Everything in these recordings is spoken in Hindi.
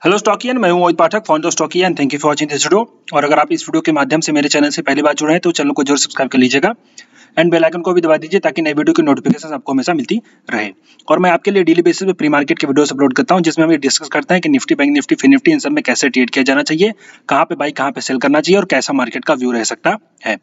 हेलो स्टॉकियन, मैं हूं Mohit Pathak, founder Stockian. Thank you for watching this video. और अगर आप इस वीडियो के माध्यम से मेरे चैनल से पहली बार जुड़े हैं तो चैनल को जरूर सब्सक्राइब कर लीजिएगा एंड बेल आइकन को भी दबा दीजिए ताकि नई वीडियो की नोटिफिकेशन आपको हमेशा मिलती रहे। और मैं आपके लिए डेली बेसिस पे प्री मार्केट के वीडियोस अपलोड करता हूं जिसमें हम ये डिस्कस करते हैं कि निफ्टी, बैंक निफ्टी, फिन निफ्टी इन सब में कैसे ट्रेड किया जाना चाहिए, कहाँ पे बाई कहाँ पे सेल करना चाहिए और कैसा मार्केट का व्यू रह सकता है।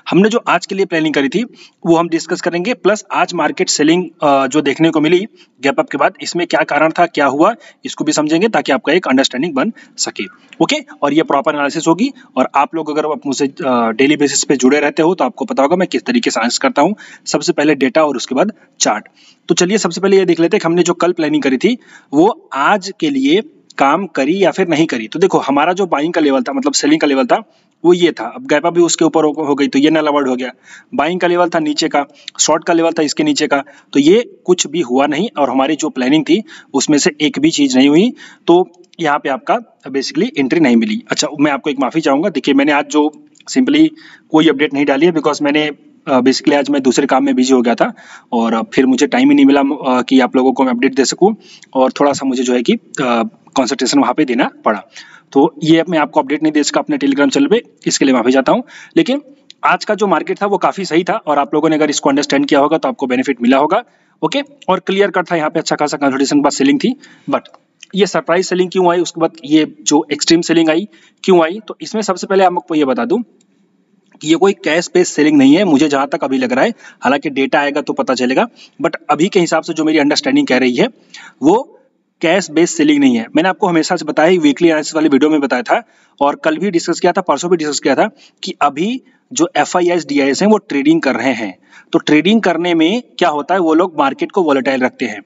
हमने जो आज के लिए प्लानिंग करी थी वो हम डिस्कस करेंगे, प्लस आज मार्केट सेलिंग जो देखने को मिली गैप अप के बाद, इसमें क्या कारण था, क्या हुआ, इसको भी समझेंगे ताकि आपका एक अंडरस्टैंडिंग बन सके। ओके, और ये प्रॉपर एनालिसिस होगी। और आप लोग अगर मुझसे डेली बेसिस पे जुड़े रहते हो तो आपको पता होगा मैं किस तरीके से एनालिसिस करता हूँ। सबसे पहले डेटा और उसके बाद चार्ट। तो चलिए सबसे पहले ये देख लेते हैं कि हमने जो कल प्लानिंग करी थी वो आज के लिए काम करी या फिर नहीं करी। तो देखो, हमारा जो बाइंग का लेवल था, मतलब सेलिंग का लेवल था, वो ये था। अब गैप अप भी उसके ऊपर हो गई तो ये नल अवॉइड हो गया। बाइंग का लेवल था नीचे का, शॉर्ट का लेवल था इसके नीचे का, तो ये कुछ भी हुआ नहीं और हमारी जो प्लानिंग थी उसमें से एक भी चीज नहीं हुई। तो यहाँ पे आपका बेसिकली एंट्री नहीं मिली। अच्छा, मैं आपको एक माफी चाहूंगा। देखिए, मैंने आज जो सिंपली कोई अपडेट नहीं डाली है बिकॉज मैंने बेसिकली आज मैं दूसरे काम में बिजी हो गया था और फिर मुझे टाइम ही नहीं मिला कि आप लोगों को मैं अपडेट दे सकूं, और थोड़ा सा मुझे जो है कि कंसंट्रेशन वहां पे देना पड़ा। तो ये मैं आपको अपडेट नहीं दे सका अपने टेलीग्राम चैनल पे, इसके लिए माफी चाहता हूँ। लेकिन आज का जो मार्केट था वो काफी सही था और आप लोगों ने अगर इसको अंडरस्टैंड किया होगा तो आपको बेनिफिट मिला होगा। ओके, और क्लियर कट था, यहाँ पे अच्छा खासा कंसोलिडेशन के बाद सेलिंग थी। बट ये सरप्राइज सेलिंग क्यों आई, उसके बाद ये जो एक्सट्रीम सेलिंग आई क्यों आई, तो इसमें सबसे पहले आपको ये बता दूं कि ये कोई कैश बेस्ड सेलिंग नहीं है, मुझे जहां तक अभी लग रहा है। हालांकि डेटा आएगा तो पता चलेगा, बट अभी के हिसाब से जो मेरी अंडरस्टैंडिंग कह रही है वो कैश बेस्ड सेलिंग नहीं है। मैंने आपको हमेशा से बताया ही, वीकली एनालिसिस वाली वीडियो में बताया था और कल भी डिस्कस किया था, परसों भी डिस्कस किया था कि अभी जो FIIs DIs हैं वो ट्रेडिंग कर रहे हैं। तो ट्रेडिंग करने में क्या होता है, वो लोग मार्केट को वोलेटाइल रखते हैं।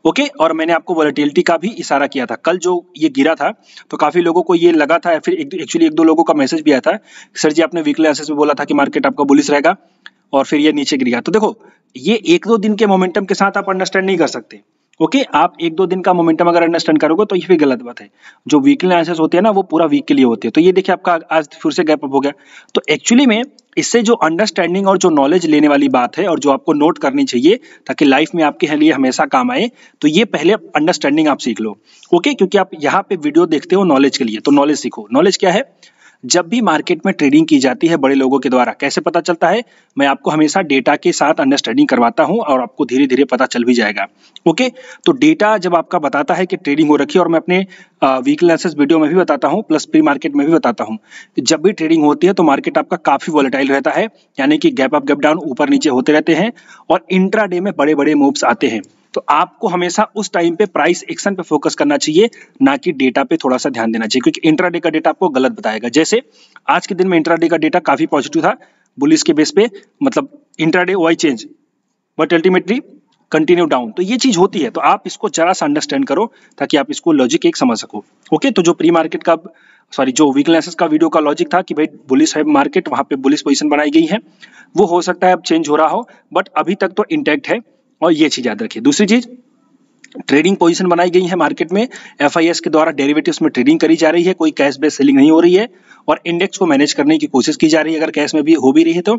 ओके, और मैंने आपको वोलेटिलिटी का भी इशारा किया था। कल जो ये गिरा था तो काफी लोगों को ये लगा था, फिर एक्चुअली एक दो लोगों का मैसेज भी आया था, सर जी आपने वीकली एनालिसिस में बोला था कि मार्केट आपका बुलिश रहेगा और फिर ये नीचे गिर गया। तो देखो, ये एक दो दिन के मोमेंटम के साथ आप अंडरस्टैंड नहीं कर सकते। ओके, आप एक दो दिन का मोमेंटम अगर अंडरस्टैंड करोगे तो ये फिर गलत बात है। जो वीकली एनालिसिस होते हैं ना वो पूरा वीक के लिए होते हैं। तो ये देखिए आपका आज फिर से गैप अप हो गया। तो एक्चुअली में इससे जो अंडरस्टैंडिंग और जो नॉलेज लेने वाली बात है और जो आपको नोट करनी चाहिए ताकि लाइफ में आपके लिए हमेशा काम आए, तो ये पहले अंडरस्टैंडिंग आप सीख लो। ओके, क्योंकि आप यहाँ पे वीडियो देखते हो नॉलेज के लिए, तो नॉलेज सीखो। नॉलेज क्या है, जब भी मार्केट में ट्रेडिंग की जाती है बड़े लोगों के द्वारा, कैसे पता चलता है, मैं आपको हमेशा डेटा के साथ अंडरस्टैंडिंग करवाता हूं और आपको धीरे धीरे पता चल भी जाएगा। ओके, तो डेटा जब आपका बताता है कि ट्रेडिंग हो रखी है, और मैं अपने वीकली एनालिसिस वीडियो में भी बताता हूं प्लस प्री मार्केट में भी बताता हूं कि जब भी ट्रेडिंग होती है तो मार्केट आपका काफी वोलेटाइल रहता है, यानी कि गैप अप गैप डाउन ऊपर नीचे होते रहते हैं और इंट्राडे में बड़े बड़े मूव्स आते हैं। तो आपको हमेशा उस टाइम पे प्राइस एक्शन पे फोकस करना चाहिए, ना कि डेटा पे थोड़ा सा ध्यान देना चाहिए, क्योंकि इंट्राडे का डेटा आपको गलत बताएगा। जैसे आज के दिन में इंट्राडे का डेटा काफी पॉजिटिव था बुलिश के बेस पे, मतलब intraday wide change but ultimately continue down. तो ये चीज होती है, तो आप इसको जरा सा अंडरस्टैंड करो ताकि आप इसको लॉजिक एक समझ सको। ओके, तो जो प्री मार्केट का जो वीकली एनालिसिस का वीडियो का लॉजिक था कि भाई बुलिश है मार्केट, वहां पे बुलिश पोजीशन बनाई गई है, वो हो सकता है अब चेंज हो रहा हो, बट अभी तक तो इंटैक्ट है। और ये चीज याद रखिए। दूसरी चीज, ट्रेडिंग पोजीशन बनाई गई है मार्केट में, FIS के द्वारा डेरिवेटिव्स में ट्रेडिंग करी जा रही है, कोई कैश बेस्ड सेलिंग नहीं हो रही है और इंडेक्स को मैनेज करने की कोशिश की जा रही है। अगर कैश में भी हो भी रही है तो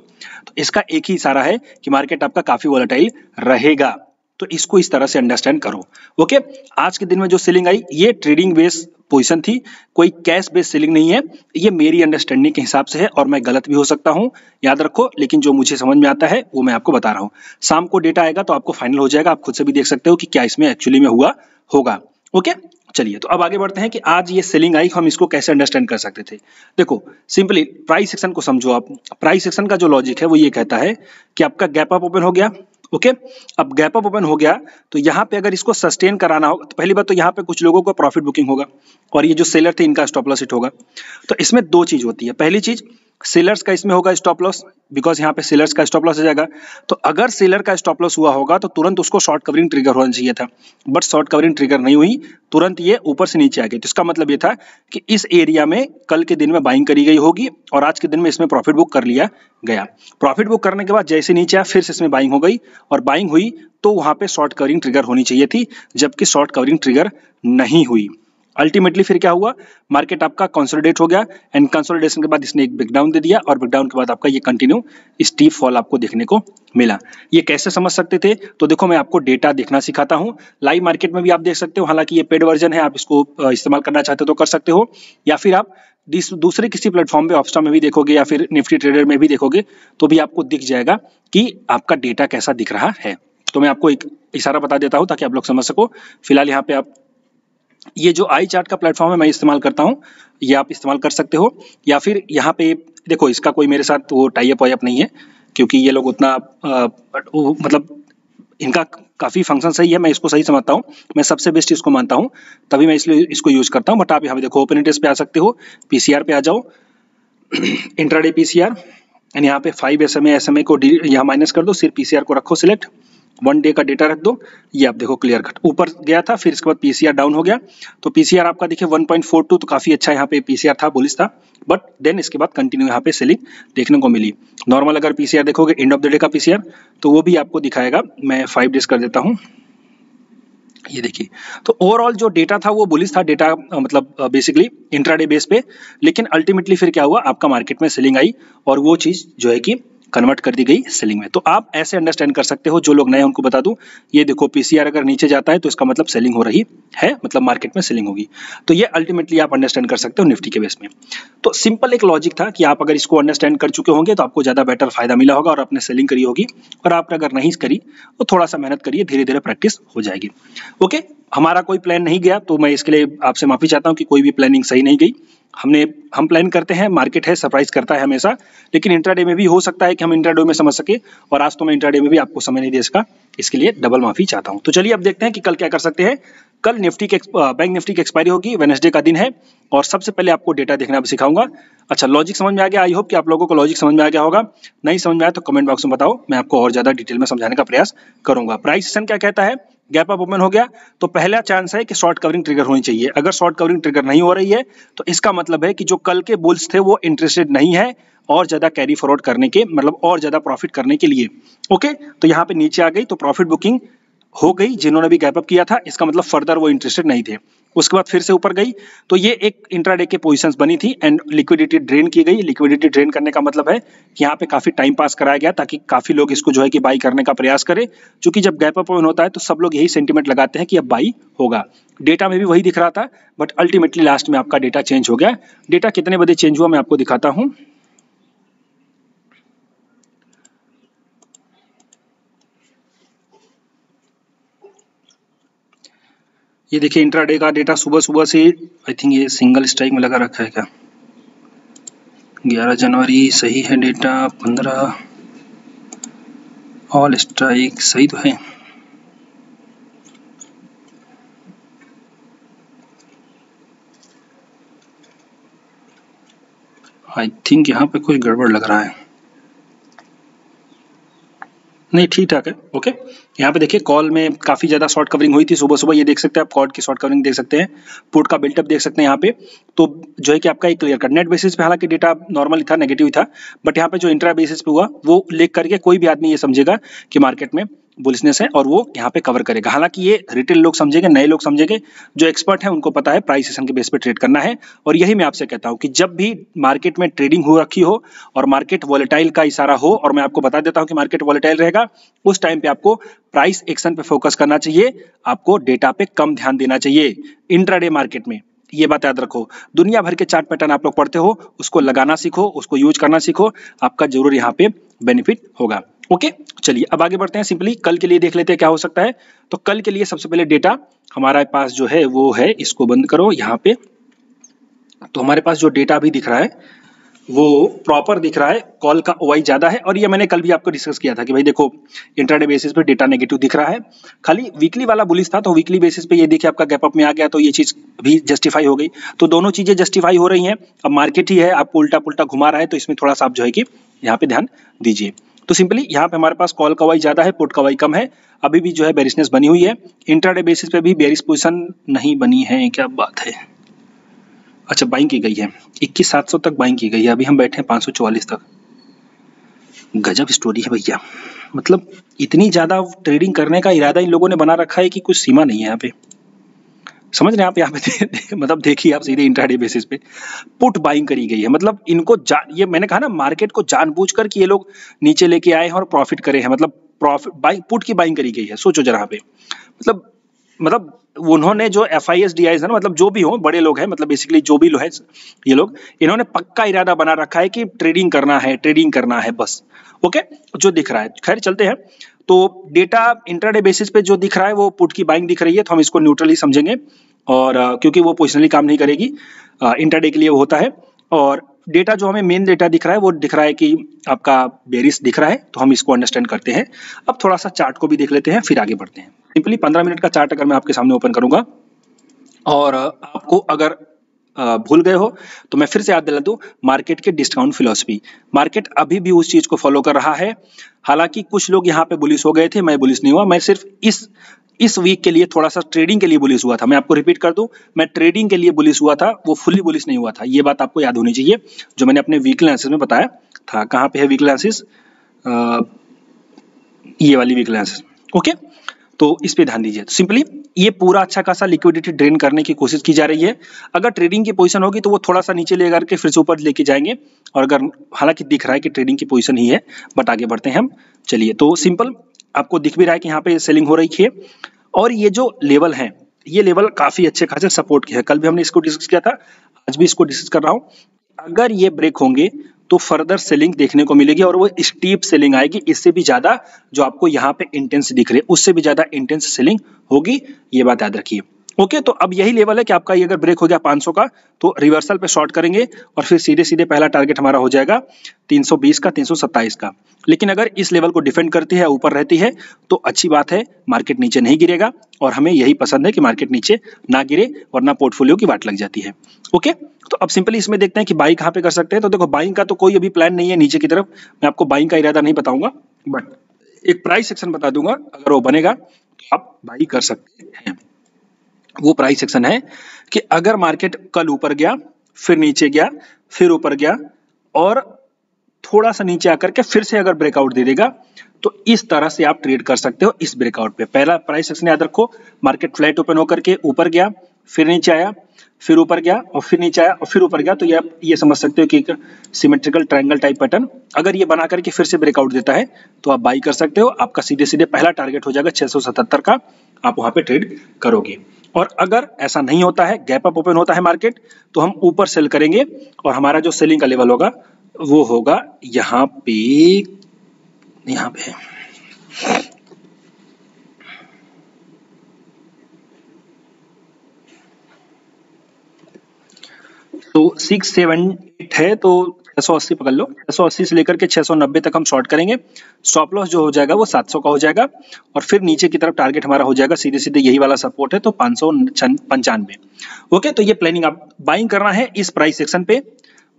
इसका एक ही इशारा है कि मार्केट आपका काफी वोलेटाइल रहेगा। तो इसको इस तरह से अंडरस्टैंड करो। ओके, आज के दिन में जो सेलिंग आई ये ट्रेडिंग बेस्ड पोजीशन थी, कोई कैश बेस्ड सेलिंग नहीं है। ये मेरी अंडरस्टैंडिंग के हिसाब से है और मैं गलत भी हो सकता हूं, याद रखो, लेकिन जो मुझे समझ में आता है वो मैं आपको बता रहा हूं। शाम को डेटा आएगा तो आपको फाइनल हो जाएगा, आप खुद से भी देख सकते हो कि क्या इसमें एक्चुअली में हुआ होगा। ओके, चलिए तो अब आगे बढ़ते हैं कि आज ये सेलिंग आई हम इसको कैसे अंडरस्टैंड कर सकते थे। देखो, सिंपली प्राइस सेक्शन को समझो आप। प्राइस सेक्शन का जो लॉजिक है वो ये कहता है कि आपका गैप अप ओपन हो गया। ओके, अब गैप अप ओपन हो गया तो यहाँ पे अगर इसको सस्टेन कराना हो तो पहली बात तो यहाँ पे कुछ लोगों को प्रॉफिट बुकिंग होगा और ये जो सेलर थे इनका स्टॉप लॉस हिट होगा। तो इसमें दो चीज होती है। पहली चीज, सेलर्स का इसमें होगा स्टॉप लॉस, बिकॉज यहाँ पे सेलर्स का स्टॉप लॉस हो जाएगा। तो अगर सेलर का स्टॉप लॉस हुआ होगा तो तुरंत उसको शॉर्ट कवरिंग ट्रिगर होना चाहिए था, बट शॉर्ट कवरिंग ट्रिगर नहीं हुई, तुरंत ये ऊपर से नीचे आ गई। तो इसका मतलब ये था कि इस एरिया में कल के दिन में बाइंग करी गई होगी और आज के दिन में इसमें प्रॉफिट बुक कर लिया गया। प्रॉफिट बुक करने के बाद जैसे नीचे आया फिर से इसमें बाइंग हो गई और बाइंग हुई तो वहां पे शॉर्ट कवरिंग ट्रिगर होनी चाहिए थी, जबकि शॉर्ट कवरिंग ट्रिगर नहीं हुई। अल्टीमेटली फिर क्या हुआ, मार्केट आपका कंसोलिडेट हो गया एंड कंसोलिडेशन के बाद इसने एक ब्रेकडाउन दे दिया और ब्रेकडाउन के बाद आपका ये कंटिन्यू स्टीप फॉल आपको देखने को मिला। ये कैसे समझ सकते थे, तो देखो मैं आपको डेटा देखना सिखाता हूँ। लाइव मार्केट में भी आप देख सकते हो, हालांकि ये पेड वर्जन है, आप इसको इस्तेमाल करना चाहते हो तो कर सकते हो, या फिर आप दूसरे किसी प्लेटफॉर्म पे ऑप्स्टा में भी देखोगे या फिर निफ्टी ट्रेडर में भी देखोगे तो भी आपको दिख जाएगा कि आपका डेटा कैसा दिख रहा है। तो मैं आपको एक इशारा बता देता हूं ताकि आप लोग समझ सको। फिलहाल यहाँ पे आप ये जो आई चार्ट का प्लेटफॉर्म है मैं इस्तेमाल करता हूँ, ये आप इस्तेमाल कर सकते हो, या फिर यहाँ पे देखो इसका कोई मेरे साथ वो टाई अप नहीं है क्योंकि ये लोग उतना मतलब इनका काफ़ी फंक्शन सही है, मैं इसको सही समझता हूँ, मैं सबसे बेस्ट इसको मानता हूँ, तभी मैं इसलिए इसको यूज करता हूँ। बट आप यहाँ पे देखो ओपन इंटरेस्ट पे आ सकते हो, पीसीआर पे आ जाओ, इंट्राडे पीसीआर एंड यहाँ पे 5 SMA को यहाँ माइनस कर दो, सिर्फ पीसीआर को रखो सिलेक्ट, 1 डे का डेटा रख दो। ये आप देखो क्लियर कट ऊपर गया था, फिर इसके बाद पीसीआर डाउन हो गया, तो पीसीआर आपका देखिए 1.42 तो काफी अच्छा यहाँ पे पीसीआर था, बुलिश था, बट देन इसके बाद कंटिन्यू यहाँ पे सेलिंग देखने को मिली। नॉर्मल अगर पीसीआर देखोगे एंड ऑफ द डे का पीसीआर तो वो भी आपको दिखाएगा, मैं 5 डेज कर देता हूँ, ये देखिए। तो ओवरऑल जो डेटा था वो बुलिश था, डेटा मतलब बेसिकली इंट्राडे बेस पे, लेकिन अल्टीमेटली फिर क्या हुआ, आपका मार्केट में सेलिंग आई और वो चीज जो है कि कन्वर्ट कर दी गई सेलिंग में। तो आप ऐसे अंडरस्टैंड कर सकते हो, जो लोग नए हैं उनको बता दूं, ये देखो पीसीआर अगर नीचे जाता है तो इसका मतलब सेलिंग हो रही है, मतलब मार्केट में सेलिंग होगी। तो ये अल्टीमेटली आप अंडरस्टैंड कर सकते हो निफ्टी के बेस में। तो सिंपल एक लॉजिक था कि आप अगर इसको अंडरस्टैंड कर चुके होंगे तो आपको ज्यादा बेटर फायदा मिला होगा और आपने सेलिंग करी होगी, और आप अगर नहीं करी तो थोड़ा सा मेहनत करिए, धीरे धीरे प्रैक्टिस हो जाएगी। ओके, हमारा कोई प्लान नहीं गया तो मैं इसके लिए आपसे माफी चाहता हूँ कि कोई भी प्लानिंग सही नहीं गई। हम प्लान करते हैं, मार्केट है सरप्राइज करता है हमेशा, लेकिन इंट्राडे में भी हो सकता है कि हम इंट्राडे में समझ सके, और आज तो मैं इंट्राडे में भी आपको समय नहीं दे सका, इसके लिए डबल माफी चाहता हूं। तो चलिए अब देखते हैं कि कल क्या कर सकते हैं। कल बैंक निफ्टी की एक्सपायरी होगी, वेडनेसडे का दिन है, और सबसे पहले आपको डेटा देखना भी सिखाऊंगा। अच्छा, लॉजिक समझ में आ गया? आई होप कि आप लोगों को लॉजिक समझ में आ गया होगा। नहीं समझ में आया तो कमेंट बॉक्स में बताओ, मैं आपको और ज्यादा डिटेल में समझाने का प्रयास करूंगा। प्राइस सेशन क्या कहता है, गैप अप ओपन हो गया तो पहला चांस है कि शॉर्ट कवरिंग ट्रिगर होनी चाहिए। अगर शॉर्ट कवरिंग ट्रिगर नहीं हो रही है तो इसका मतलब है कि जो कल के बुल्स थे वो इंटरेस्टेड नहीं है और ज्यादा कैरी फॉरवर्ड करने के, मतलब और ज्यादा प्रॉफिट करने के लिए। ओके, तो यहाँ पे नीचे आ गई तो प्रॉफिट बुकिंग हो गई, जिन्होंने भी गैप अप किया था, इसका मतलब फर्दर वो इंटरेस्टेड नहीं थे। उसके बाद फिर से ऊपर गई तो ये एक इंट्राडे के पोजीशंस बनी थी एंड लिक्विडिटी ड्रेन की गई। लिक्विडिटी ड्रेन करने का मतलब है कि यहाँ पे काफी टाइम पास कराया गया ताकि काफी लोग इसको जो है कि बाई करने का प्रयास करें, क्योंकि जब गैप अप होता है तो सब लोग यही सेंटिमेंट लगाते हैं कि अब बाई होगा। डेटा में भी वही दिख रहा था, बट अल्टीमेटली लास्ट में आपका डेटा चेंज हो गया। डेटा कितने बजे चेंज हुआ मैं आपको दिखाता हूं। ये देखिए इंट्राडे का डेटा सुबह सुबह से, आई थिंक ये सिंगल स्ट्राइक में लगा रखा है क्या, 11 जनवरी सही है डेटा, 15 ऑल स्ट्राइक सही तो है। आई थिंक यहाँ पे कुछ गड़बड़ लग रहा है, नहीं ठीक ठाक है। ओके, यहाँ पे देखिए कॉल में काफी ज्यादा शॉर्ट कवरिंग हुई थी सुबह सुबह, ये देख सकते हैं आप, कॉल की शॉर्ट कवरिंग देख सकते हैं, पुट का बिल्टअप देख सकते हैं यहाँ पे। तो जो है कि आपका एक क्लियर कट नेट बेसिस पे हालांकि डेटा नॉर्मल था, नेगेटिव था, बट यहाँ पे जो इंट्रा बेसिस पे हुआ वो लिख करके कोई भी आदमी ये समझेगा कि मार्केट में बुलिशनेस है और वो यहाँ पे कवर करेगा। हालांकि ये रिटेल लोग समझेंगे, नए लोग समझेंगे, जो एक्सपर्ट है उनको पता है प्राइस सेशन के बेस पे ट्रेड करना है। और यही मैं आपसे कहता हूँ कि जब भी मार्केट में ट्रेडिंग हो रखी हो और मार्केट वॉलेटाइल का इशारा हो, और मैं आपको बता देता हूँ कि मार्केट वॉलेटाइल रहेगा, उस टाइम पे आपको प्राइस एक्शन पे फोकस करना चाहिए, आपको डेटा पे कम ध्यान देना चाहिए इंट्राडे मार्केट में। ये बात याद रखो, दुनिया भर के चार्ट पैटर्न आप लोग पढ़ते हो, उसको लगाना सीखो, उसको यूज करना सीखो, आपका जरूर यहाँ पे बेनिफिट होगा। ओके, चलिए अब आगे बढ़ते हैं। सिंपली कल के लिए देख लेते हैं क्या हो सकता है। तो कल के लिए सबसे पहले डेटा हमारे पास जो है वो है, इसको बंद करो यहाँ पे। तो हमारे पास जो डेटा भी दिख रहा है वो प्रॉपर दिख रहा है, कॉल का ओआई ज्यादा है, और ये मैंने कल भी आपको डिस्कस किया था कि भाई देखो इंट्राडे बेसिस पे डेटा नेगेटिव दिख रहा है, खाली वीकली वाला बुलिश था, तो वीकली बेसिस पे ये देखिए आपका गैप अप में आ गया, तो ये चीज भी जस्टिफाई हो गई। तो दोनों चीजें जस्टिफाई हो रही हैं। अब मार्केट ही है, आपको उल्टा पुल्टा घुमा रहा है, तो इसमें थोड़ा सा आप जो है कि यहाँ पे ध्यान दीजिए। तो सिंपली यहाँ पे हमारे पास कॉल का वाई ज्यादा है, पुट का वाई कम है, अभी भी जो है बेरिशनेस बनी हुई है। इंट्राडे बेसिस पे भी बेरिश पोजीशन नहीं बनी है, क्या बात है। अच्छा, बाइंग की गई है, 21,700 तक बाइंग की गई है, अभी हम बैठे हैं 544 तक। गजब स्टोरी है भैया, मतलब इतनी ज्यादा ट्रेडिंग करने का इरादा इन लोगों ने बना रखा है कि कुछ सीमा नहीं है यहाँ पे। समझ रहे हैं आप यहाँ पे मतलब देखिए आप सीधे इंट्राडे बेसिस पे पुट बाइंग करी गई है। मतलब इनको ये मैंने कहा ना, मार्केट को जानबूझकर कि ये लोग नीचे लेके आए हैं और प्रॉफिट करे हैं, मतलब प्रॉफिट बाइंग, पुट की बाइंग करी गई है। सोचो जरा यहाँ पे, मतलब उन्होंने जो FISDIs है ना, मतलब जो भी हो बड़े लोग हैं, मतलब बेसिकली जो भी लोग हैं ये लोग, इन्होंने पक्का इरादा बना रखा है कि ट्रेडिंग करना है बस। ओके, जो दिख रहा है, खैर चलते हैं। तो डेटा इंट्राडे बेसिस पे जो दिख रहा है वो पुट की बाइंग दिख रही है, तो हम इसको न्यूट्रली समझेंगे, और क्योंकि वो पोजिशनली काम नहीं करेगी, इंट्राडे के लिए वो होता है। और डेटा जो हमें मेन डेटा दिख रहा है वो दिख रहा है कि आपका बेरिश दिख रहा है, तो हम इसको अंडरस्टैंड करते हैं। अब थोड़ा सा चार्ट को भी देख लेते हैं, फिर आगे बढ़ते हैं। सिंपली 15 मिनट का चार्ट अगर मैं आपके सामने ओपन करूंगा, और आपको अगर भूल गए हो तो मैं फिर से याद दिला दूं, मार्केट के डिस्काउंट फिलॉसफी, मार्केट अभी भी उस चीज को फॉलो कर रहा है। हालांकि कुछ लोग यहाँ पे बुलिश हो गए थे, मैं बुलिश नहीं हुआ, मैं सिर्फ इस वीक के लिए थोड़ा सा ट्रेडिंग के लिए बुलिश हुआ था। मैं आपको रिपीट कर दूं, मैं ट्रेडिंग के लिए बुलिश हुआ था, वो फुल्ली बुलिश नहीं हुआ था। ये बात आपको याद होनी चाहिए, जो मैंने अपने वीकली एनालिसिस में बताया था। कहाँ पे है वीकली एनालिसिस? ये वाली वीकली एनालिसिस। ओके, तो इस पे ध्यान दीजिए। तो सिंपली ये पूरा अच्छा खासा लिक्विडिटी ड्रेन करने की कोशिश की जा रही है। अगर ट्रेडिंग की पोजीशन होगी तो वो थोड़ा सा नीचे ले करके फिर से ऊपर लेके जाएंगे, और अगर हालांकि दिख रहा है कि ट्रेडिंग की पोजीशन ही है, बट आगे बढ़ते हैं हम। चलिए, तो सिंपल आपको दिख भी रहा है कि यहाँ पे सेलिंग हो रही है, और ये जो लेवल है, ये लेवल काफी अच्छे खासे सपोर्ट के है। कल भी हमने इसको डिस्कस किया था, आज भी इसको डिस्कस कर रहा हूँ। अगर ये ब्रेक होंगे तो फर्दर सेलिंग देखने को मिलेगी, और वो स्टीप सेलिंग आएगी। इससे भी ज्यादा जो आपको यहाँ पे इंटेंस दिख रहे, उससे भी ज्यादा इंटेंस सेलिंग होगी, ये बात याद रखिए। ओके, तो अब यही लेवल है कि आपका ये अगर ब्रेक हो गया 500 का, तो रिवर्सल पे शॉर्ट करेंगे, और फिर सीधे सीधे पहला टारगेट हमारा हो जाएगा 320 का, 327 का। लेकिन अगर इस लेवल को डिफेंड करती है, ऊपर रहती है, तो अच्छी बात है, मार्केट नीचे नहीं गिरेगा, और हमें यही पसंद है कि मार्केट नीचे ना गिरे, वरना पोर्टफोलियो की वाट लग जाती है। ओके, तो अब सिंपली इसमें देखते हैं कि बाइंग कहाँ पे कर सकते हैं। तो देखो, बाइंग का तो कोई अभी प्लान नहीं है नीचे की तरफ, मैं आपको बाइंग का इरादा नहीं बताऊंगा, बट एक प्राइस सेक्शन बता दूंगा, अगर वो बनेगा तो आप बाई कर सकते हैं। वो प्राइस सेक्शन है कि अगर मार्केट कल ऊपर गया, फिर नीचे गया, फिर ऊपर गया, और थोड़ा सा नीचे आकर के फिर से अगर ब्रेकआउट दे देगा, तो इस तरह से आप ट्रेड कर सकते हो इस ब्रेकआउट पे। पहला प्राइस सेक्शन याद रखो, मार्केट फ्लैट ओपन होकर के ऊपर गया, फिर नीचे आया, फिर ऊपर गया, और फिर नीचे आया, और फिर ऊपर गया, तो ये समझ सकते हो कि एक सिमेट्रिकल ट्रायंगल टाइप पैटर्न। अगर ये बना करके फिर से ब्रेकआउट देता है तो आप बाई कर सकते हो। आपका सीधे सीधे पहला टारगेट हो जाएगा 677 का, आप वहां पे ट्रेड करोगे। और अगर ऐसा नहीं होता है, गैप अप ओपन होता है मार्केट, तो हम ऊपर सेल करेंगे, और हमारा जो सेलिंग का लेवल होगा वो होगा यहाँ पे तो 678 है, तो 680 पकड़ लो। 680 से लेकर के 690 तक हम शॉर्ट करेंगे। स्टॉप लॉस जो हो जाएगा वो 700 का हो जाएगा, और फिर नीचे की तरफ टारगेट हमारा हो जाएगा सीधे सीधे, यही वाला सपोर्ट है, तो 595। ओके, तो ये प्लानिंग आप बाइंग करना है इस प्राइस सेक्शन पे।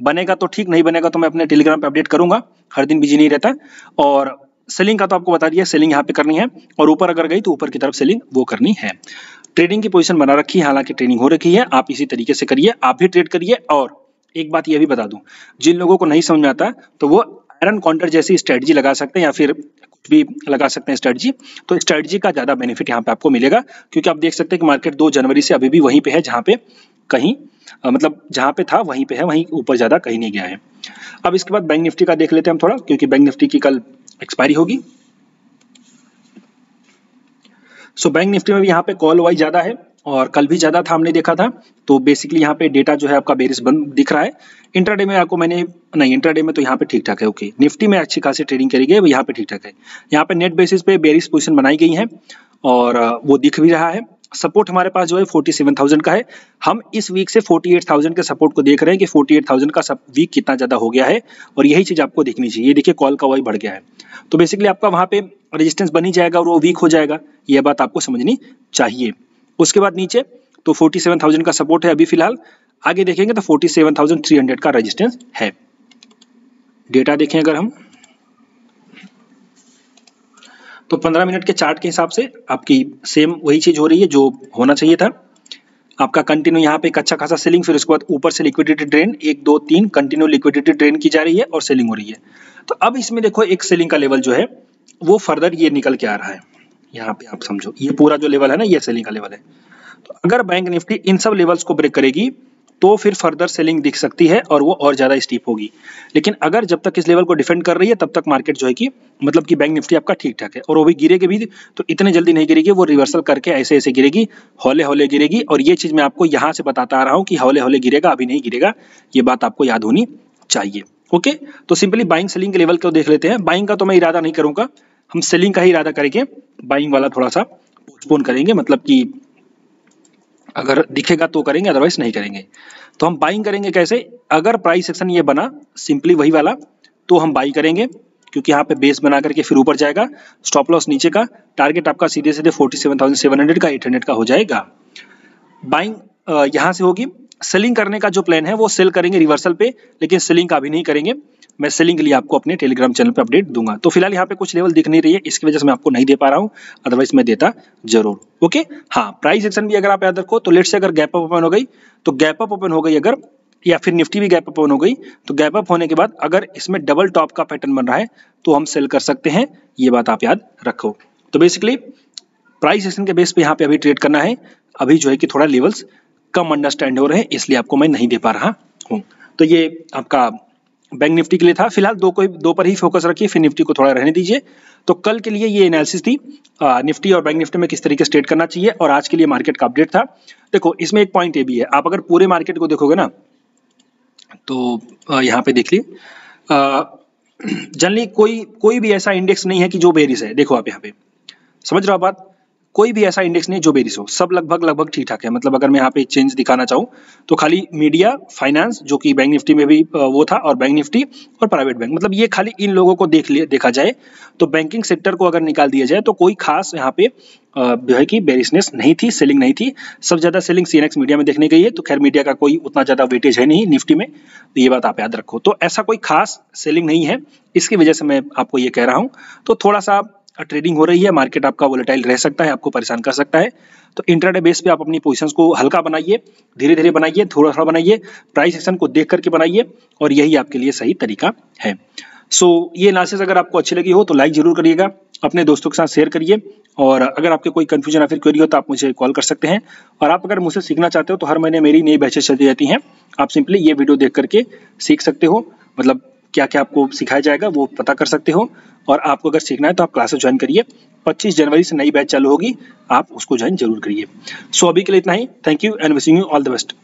बनेगा तो ठीक, नहीं बनेगा तो मैं अपने टेलीग्राम पे अपडेट करूंगा, हर दिन बिजी नहीं रहता। और सेलिंग का तो आपको बता दिया, सेलिंग यहाँ पे करनी है, और ऊपर अगर गई तो ऊपर की तरफ सेलिंग वो करनी है। ट्रेडिंग की पोजीशन बना रखी है, हालांकि ट्रेनिंग हो रखी है, आप इसी तरीके से करिए, आप भी ट्रेड करिए। और एक बात ये भी बता दूं, जिन लोगों को नहीं समझ में आता तो वो आयरन काउंटर जैसी स्ट्रेटजी लगा सकते हैं, या फिर कुछ भी लगा सकते हैं स्ट्रेटजी। तो स्ट्रेटजी का ज्यादा बेनिफिट यहाँ पे आपको मिलेगा, क्योंकि आप देख सकते हैं कि मार्केट 2 जनवरी से अभी भी वहीं पे है, जहाँ पे कहीं मतलब जहाँ पे था वहीं पे है, वहीं ऊपर ज्यादा कहीं नहीं गया है। अब इसके बाद बैंक निफ्टी का देख लेते हैं हम थोड़ा, क्योंकि बैंक निफ्टी की कल एक्सपायरी होगी। सो बैंक निफ्टी में भी यहाँ पे कॉल वाइज ज्यादा है, और कल भी ज्यादा था, हमने देखा था। तो बेसिकली यहाँ पे डेटा जो है आपका बेरिश बंद दिख रहा है। इंट्राडे में आपको मैंने नहीं, इंट्राडे में तो यहाँ पे ठीक ठाक है। ओके, निफ्टी में अच्छी खासी ट्रेडिंग करी गई, यहाँ पे ठीक ठाक है। यहाँ पे नेट बेसिस पे बेरिश पोजीशन बनाई गई है, और वो दिख भी रहा है। सपोर्ट हमारे पास जो है 47,000 का है। हम इस वीक से 48,000 के सपोर्ट को देख रहे हैं कि 48,000 का सब वीक कितना ज्यादा हो गया है, और यही चीज आपको देखनी चाहिए। देखिए, कॉल का वाई बढ़ गया है, तो बेसिकली आपका वहां पे रेजिस्टेंस बनी जाएगा और वो वीक हो जाएगा, यह बात आपको समझनी चाहिए। उसके बाद नीचे तो 47,000 का सपोर्ट है अभी फिलहाल, आगे देखेंगे तो 47,300 का रेजिस्टेंस है। डेटा देखें अगर हम, तो 15 मिनट के चार्ट के हिसाब से आपकी सेम वही चीज हो रही है जो होना चाहिए था। आपका कंटिन्यू यहाँ पे एक अच्छा खासा सेलिंग, फिर उसके बाद ऊपर से liquidity drain, 1 2 3 continue liquidity drain की जा रही है और सेलिंग हो रही है। तो अब इसमें देखो, एक सेलिंग का लेवल जो है वो फर्दर ये निकल के आ रहा है। यहाँ पे आप समझो, ये पूरा जो लेवल है ना, ये सेलिंग का लेवल है। तो अगर बैंक निफ्टी इन सब लेवल्स को ब्रेक करेगी तो फिर फर्दर सेलिंग दिख सकती है और वो और ज्यादा स्टीप होगी। लेकिन अगर जब तक इस लेवल को डिफेंड कर रही है तब तक मार्केट जो है कि मतलब कि बैंक निफ्टी आपका ठीक ठाक है, और वो भी गिरेगी भी तो इतने जल्दी नहीं गिरेगी, वो रिवर्सल करके ऐसे ऐसे गिरेगी, हौले हौले गिरेगी। और ये चीज मैं आपको यहाँ से बताता आ रहा हूँ कि हौले हौले गिरेगा, अभी नहीं गिरेगा, ये बात आपको याद होनी चाहिए। ओके, तो सिंपली बाइंग सेलिंग के लेवल को देख लेते हैं। बाइंग का तो मैं इरादा नहीं करूंगा, हम सेलिंग का ही इरादा करेंगे, बाइंग वाला थोड़ा सा पोस्टपोन करेंगे, मतलब कि अगर दिखेगा तो करेंगे, अदरवाइज नहीं करेंगे। तो हम बाइंग करेंगे कैसे, अगर प्राइस एक्शन ये बना सिंपली वही वाला तो हम बाई करेंगे, क्योंकि यहाँ पे बेस बना करके फिर ऊपर जाएगा, स्टॉप लॉस नीचे का, टारगेट आपका सीधे सीधे 47,700 का 800 का हो जाएगा। बाइंग यहाँ से होगी। सेलिंग करने का जो प्लान है वो सेल करेंगे रिवर्सल पे, लेकिन सेलिंग का अभी नहीं करेंगे, मैं सेलिंग के लिए आपको अपने टेलीग्राम चैनल पे अपडेट दूंगा। तो फिलहाल यहाँ पे कुछ लेवल दिख नहीं रही है, इसकी वजह से मैं आपको नहीं दे पा रहा हूँ, अदरवाइज मैं देता जरूर। ओके, हाँ, प्राइस एक्शन भी अगर आप याद रखो तो लेट्स से अगर गैप अप ओपन हो गई तो गैप अप ओपन हो गई अगर, या फिर निफ्टी भी गैप अप ओपन हो गई तो गैप अप होने के बाद अगर इसमें डबल टॉप का पैटर्न बन रहा है तो हम सेल कर सकते हैं, ये बात आप याद रखो। तो बेसिकली प्राइस एक्शन के बेस पे यहाँ पे अभी ट्रेड करना है, अभी जो है कि थोड़ा लेवल्स कम अंडरस्टैंड हो रहे हैं, इसलिए आपको मैं नहीं दे पा रहा हूँ। तो ये आपका बैंक निफ्टी के लिए था। फिलहाल दो पर ही फोकस रखिए, फिर निफ्टी को थोड़ा रहने दीजिए। तो कल के लिए ये एनालिसिस थी निफ्टी और बैंक निफ्टी में किस तरीके से ट्रेड करना चाहिए, और आज के लिए मार्केट का अपडेट था। देखो इसमें एक पॉइंट ये भी है, आप अगर पूरे मार्केट को देखोगे ना तो यहाँ पे देख लीजिए, जनरली कोई भी ऐसा इंडेक्स नहीं है कि जो बेरिश है। देखो आप यहाँ पे समझ रहे हो बात, कोई भी ऐसा इंडेक्स नहीं जो बेरिश हो, सब लगभग ठीक ठाक है। मतलब अगर मैं यहाँ पे चेंज दिखाना चाहूँ तो खाली मीडिया फाइनेंस जो कि बैंक निफ्टी में भी वो था, और बैंक निफ्टी और प्राइवेट बैंक, मतलब ये खाली इन लोगों को देखा जाए तो बैंकिंग सेक्टर को अगर निकाल दिया जाए तो कोई खास यहाँ पे जो है कि बेरिशनेस नहीं थी, सेलिंग नहीं थी। सब ज्यादा सेलिंग सीएनएक्स मीडिया में देखने गई है, तो खैर मीडिया का कोई उतना ज्यादा वेटेज है नहीं निफ्टी में, तो ये बात आप याद रखो। तो ऐसा कोई खास सेलिंग नहीं है, इसकी वजह से मैं आपको ये कह रहा हूँ। तो थोड़ा सा ट्रेडिंग हो रही है, मार्केट आपका वोलेटाइल रह सकता है, आपको परेशान कर सकता है। तो इंट्राडे बेस पे आप अपनी पोजीशंस को हल्का बनाइए, धीरे धीरे बनाइए, थोड़ा थोड़ा बनाइए, प्राइस एक्शन को देख करके बनाइए, और यही आपके लिए सही तरीका है। सो ये एनालिसिस अगर आपको अच्छी लगी हो तो लाइक जरूर करिएगा, अपने दोस्तों के साथ शेयर करिए, और अगर आपके कोई कंफ्यूजन या फिर क्वेरी हो तो आप मुझे कॉल कर सकते हैं। और आप अगर मुझसे सीखना चाहते हो तो हर महीने मेरी नई बैचेस चलती रहती हैं, आप सिंपली ये वीडियो देख करके सीख सकते हो, मतलब क्या क्या आपको सिखाया जाएगा वो पता कर सकते हो। और आपको अगर सीखना है तो आप क्लासेस ज्वाइन करिए, 25 जनवरी से नई बैच चालू होगी, आप उसको ज्वाइन जरूर करिए। सो अभी के लिए इतना ही, thank you and wishing you all the best.